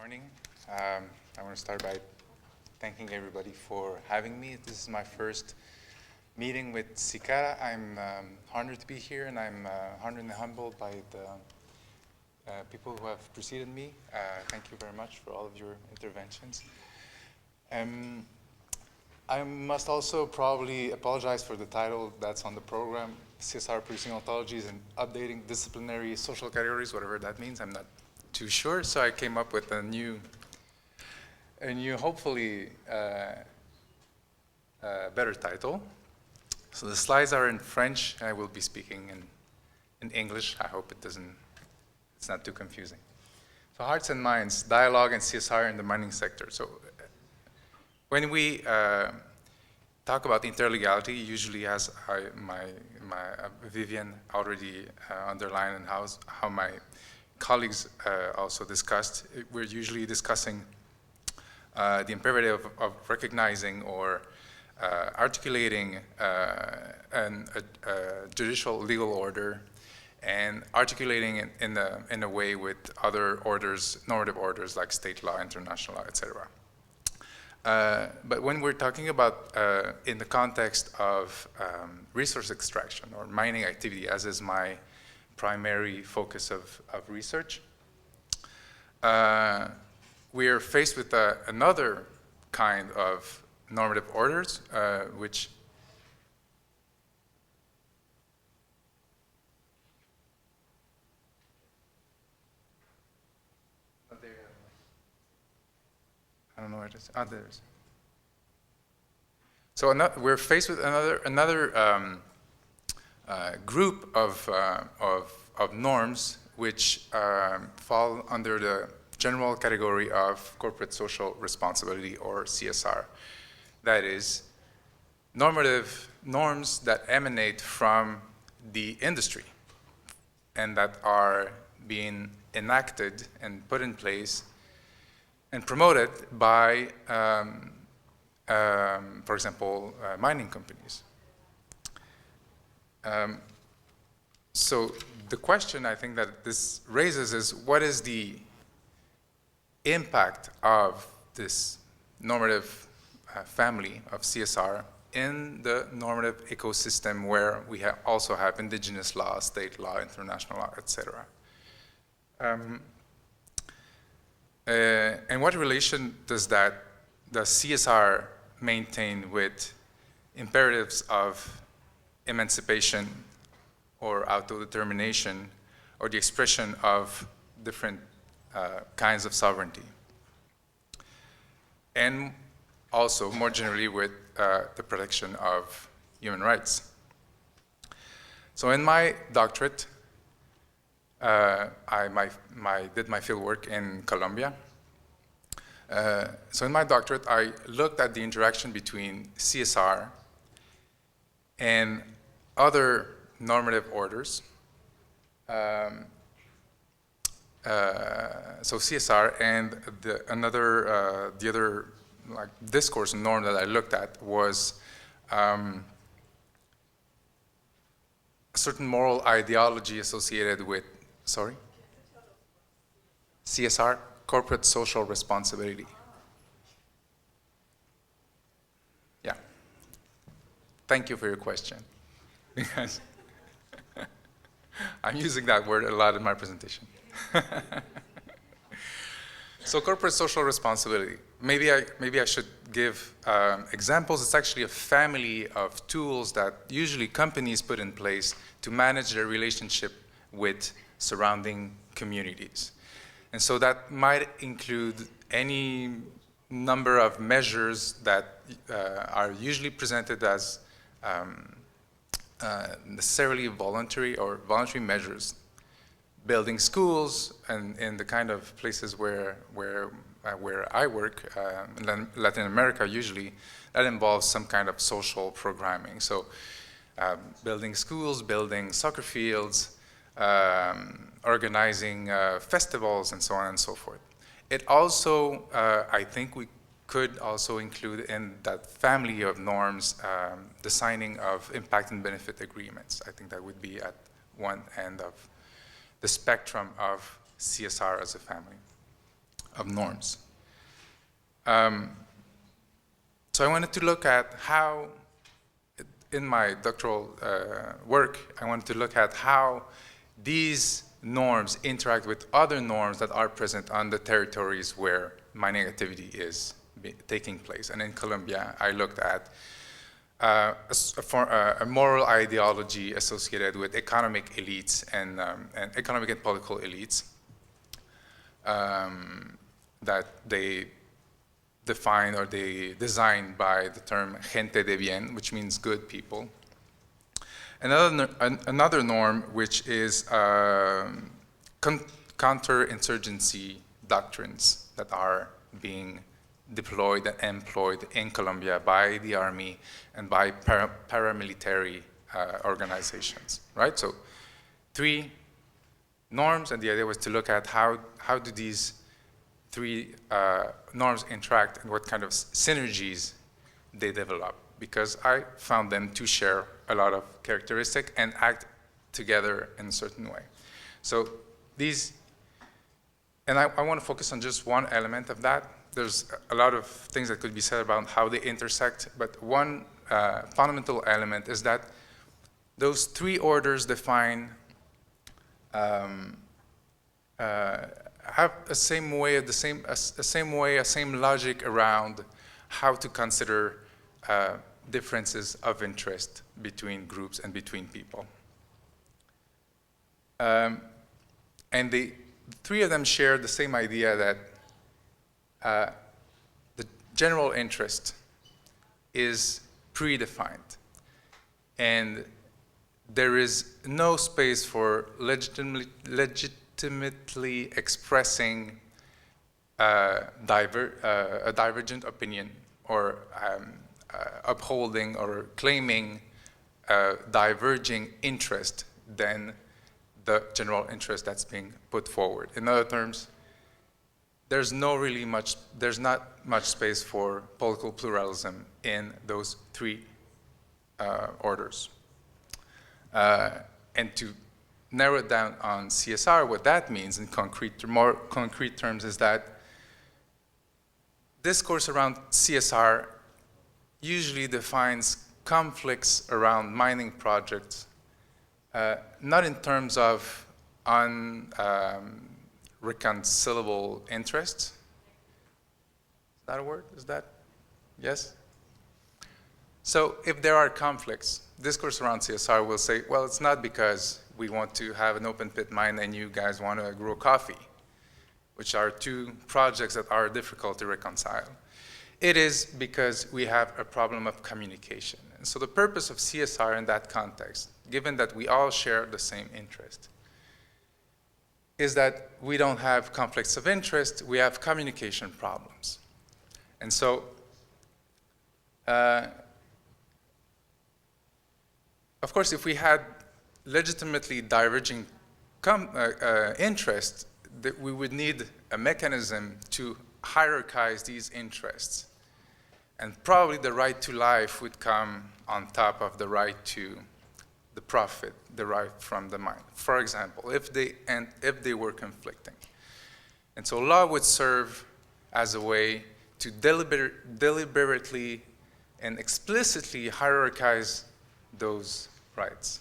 Morning. I want to start by thanking everybody for having me. This is my first meeting with CICADA. I'm honored to be here, and I'm honored and humbled by the people who have preceded me. Thank you very much for all of your interventions. I must also probably apologize for the title that's on the program, CSR Producing Ontologies and Updating Disciplinary Social Categories, whatever that means. I'm not too sure, so I came up with a new hopefully better title. So the slides are in French, and I will be speaking in English. I hope it's not too confusing. So Hearts and Minds, Dialogue and CSR in the Mining Sector. So when we talk about interlegality, usually as Vivian already underlined and how my colleagues also discussed, we're usually discussing the imperative of recognizing or articulating a judicial legal order and articulating it in a way with other orders, normative orders like state law, international law, etc. But when we're talking about in the context of resource extraction or mining activity, as is my primary focus of research, we are faced with another kind of normative orders, which I don't know where it is. Ah, there it is. So we're faced with another group of norms which fall under the general category of corporate social responsibility, or CSR. That is, normative norms that emanate from the industry and that are being enacted and put in place and promoted by, for example, mining companies. So the question I think that this raises is, what is the impact of this normative family of CSR in the normative ecosystem where we also have indigenous law, state law, international law, etc. And what relation does CSR maintain with imperatives of emancipation or autodetermination or the expression of different kinds of sovereignty? And also, more generally, with the protection of human rights. So in my doctorate, I did my field work in Colombia. So in my doctorate, I looked at the interaction between CSR and other normative orders. So CSR and the other like discourse norm that I looked at was a certain moral ideology associated with, CSR, corporate social responsibility. Yeah. Thank you for your question, because I'm using that word a lot in my presentation. So corporate social responsibility. Maybe I should give examples. It's actually a family of tools that usually companies put in place to manage their relationship with surrounding communities. And so that might include any number of measures that are usually presented as necessarily voluntary or voluntary measures. Building schools, and in the kind of places where I work, in Latin America usually, that involves some kind of social programming. So building schools, building soccer fields, organizing festivals, and so on and so forth. It also, I think we could also include in that family of norms the signing of impact and benefit agreements. I think that would be at one end of the spectrum of CSR as a family. of norms. So I wanted to look at how, in my doctoral work, I wanted to look at how these norms interact with other norms that are present on the territories where mining activity is taking place. And in Colombia, I looked at a moral ideology associated with economic elites and economic and political elites that they define or they design by the term gente de bien, which means good people. Another norm, which is counterinsurgency doctrines that are being deployed and employed in Colombia by the army and by paramilitary organizations, right? So 3 norms, and the idea was to look at how do these 3 norms interact and what kind of synergies they develop, because I found them to share a lot of characteristics and act together in a certain way. So these, and I want to focus on just one element of that. There's a lot of things that could be said about how they intersect, but one fundamental element is that those 3 orders define have a same logic around how to consider differences of interest between groups and between people. And the 3 of them share the same idea that the general interest is predefined, and there is no space for legitimately expressing a divergent opinion or upholding or claiming a diverging interest than the general interest that's being put forward. In other terms, there's not much space for political pluralism in those 3 orders. And to narrow it down on CSR, what that means in more concrete terms is that discourse around CSR usually defines conflicts around mining projects, not in terms of unreconcilable interests. Is that a word? Is that? Yes? So if there are conflicts, discourse around CSR will say, well, it's not because we want to have an open pit mine and you guys want to grow coffee, which are 2 projects that are difficult to reconcile. It is because we have a problem of communication. And so the purpose of CSR in that context, given that we all share the same interest, is that we don't have conflicts of interest, we have communication problems. And so, of course, if we had legitimately diverging interests, that we would need a mechanism to hierarchize these interests. And probably the right to life would come on top of the right to the profit derived from the mine, for example, if they were conflicting. And so law would serve as a way to deliberately and explicitly hierarchize those rights.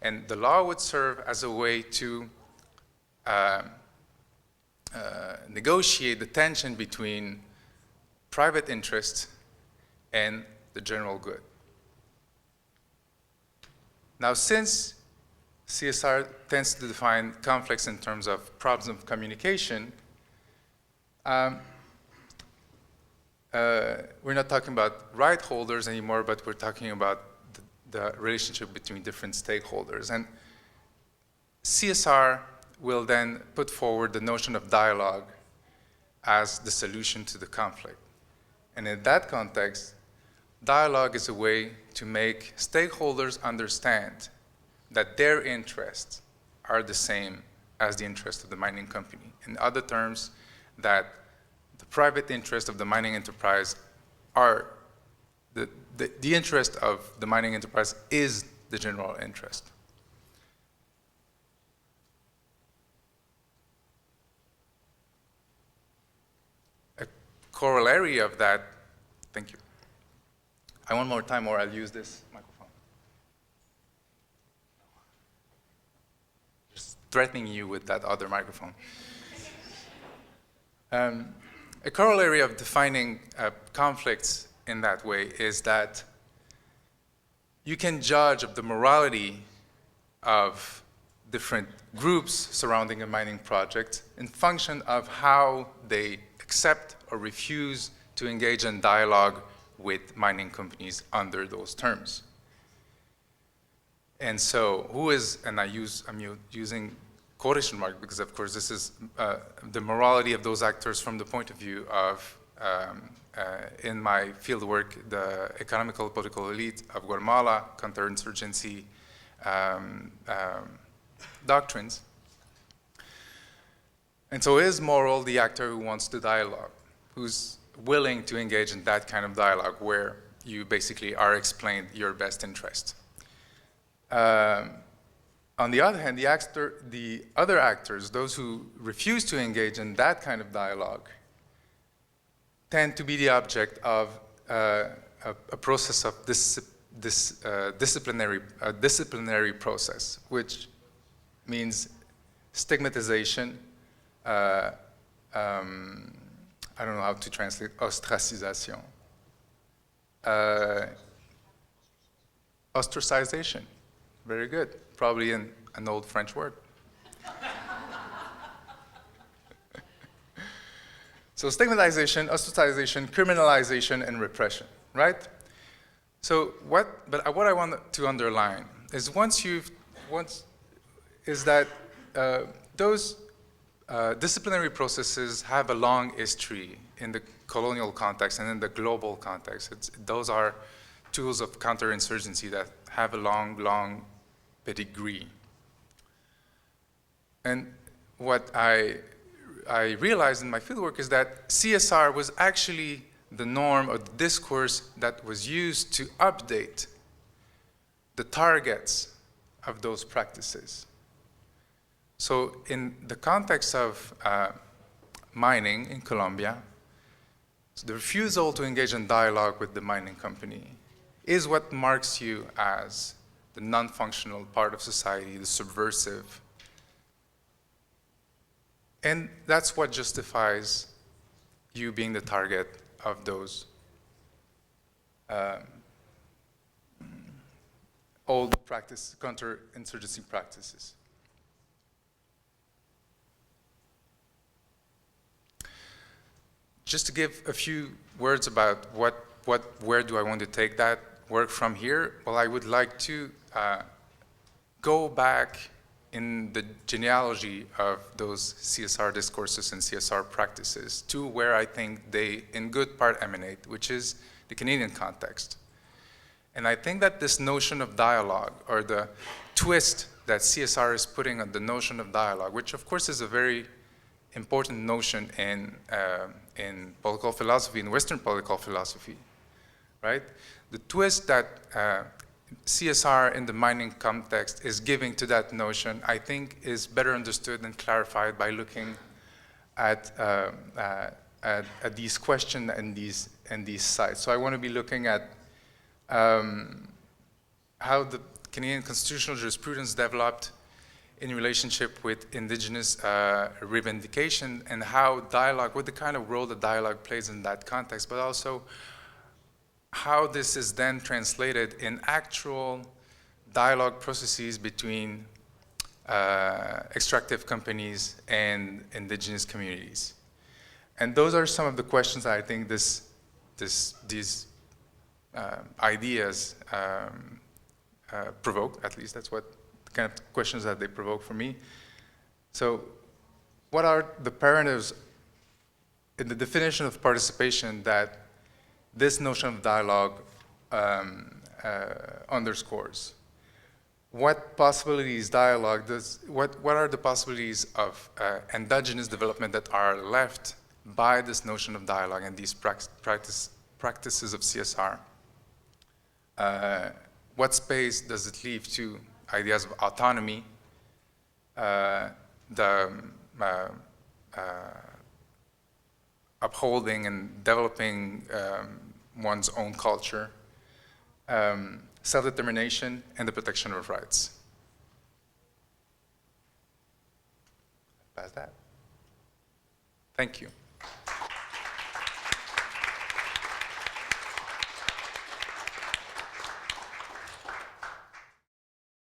And the law would serve as a way to negotiate the tension between private interest and the general good. Now, since CSR tends to define conflicts in terms of problems of communication, we're not talking about right holders anymore, but we're talking about the relationship between different stakeholders. And CSR will then put forward the notion of dialogue as the solution to the conflict. And in that context, dialogue is a way to make stakeholders understand that their interests are the same as the interest of the mining company. In other terms, that the private interest of the mining enterprise are the interest of the mining enterprise is the general interest. corollary of that, thank you. One more time, or I'll use this microphone. Just threatening you with that other microphone. A corollary of defining conflicts in that way is that you can judge of the morality of different groups surrounding a mining project in function of how they accept or refuse to engage in dialogue with mining companies under those terms. And so who is, and I'm using quotation mark because of course this is the morality of those actors from the point of view of, in my fieldwork, the economical political elite of Guatemala, counterinsurgency doctrines. And so is moral the actor who wants to dialogue, who's willing to engage in that kind of dialogue where you basically are explained your best interest. On the other hand, the other actors, those who refuse to engage in that kind of dialogue, tend to be the object of a process of disciplinary process, which means stigmatization, I don't know how to translate, ostracisation, ostracization, very good, probably an old French word. So stigmatization, ostracization, criminalization, and repression, right? So what I want to underline is those disciplinary processes have a long history in the colonial context and in the global context. Those are tools of counterinsurgency that have a long pedigree. And what I realized in my fieldwork is that CSR was actually the norm or the discourse that was used to update the targets of those practices. So in the context of mining in Colombia, the refusal to engage in dialogue with the mining company is what marks you as the non-functional part of society, the subversive. And that's what justifies you being the target of those old counterinsurgency practices. Just to give a few words about where do I want to take that work from here? Well, I would like to go back in the genealogy of those CSR discourses and CSR practices to where I think they, in good part, emanate, which is the Canadian context. And I think that this notion of dialogue, or the twist that CSR is putting on the notion of dialogue, which of course is a very important notion in political philosophy, in Western political philosophy, right? The twist that CSR in the mining context is giving to that notion, I think, is better understood and clarified by looking at these questions and these sites. So I want to be looking at how the Canadian constitutional jurisprudence developed in relationship with Indigenous reivindication, and how dialogue, what the kind of role that dialogue plays in that context, but also how this is then translated in actual dialogue processes between extractive companies and Indigenous communities. And those are some of the questions that I think these ideas provoke, at least that's what the kind of questions that they provoke for me. So what are the parameters in the definition of participation that this notion of dialogue underscores? What possibilities dialogue does, what are the possibilities of endogenous development that are left by this notion of dialogue and these practices of CSR? What space does it leave to ideas of autonomy, upholding and developing one's own culture, self-determination, and the protection of rights. That's that. Thank you.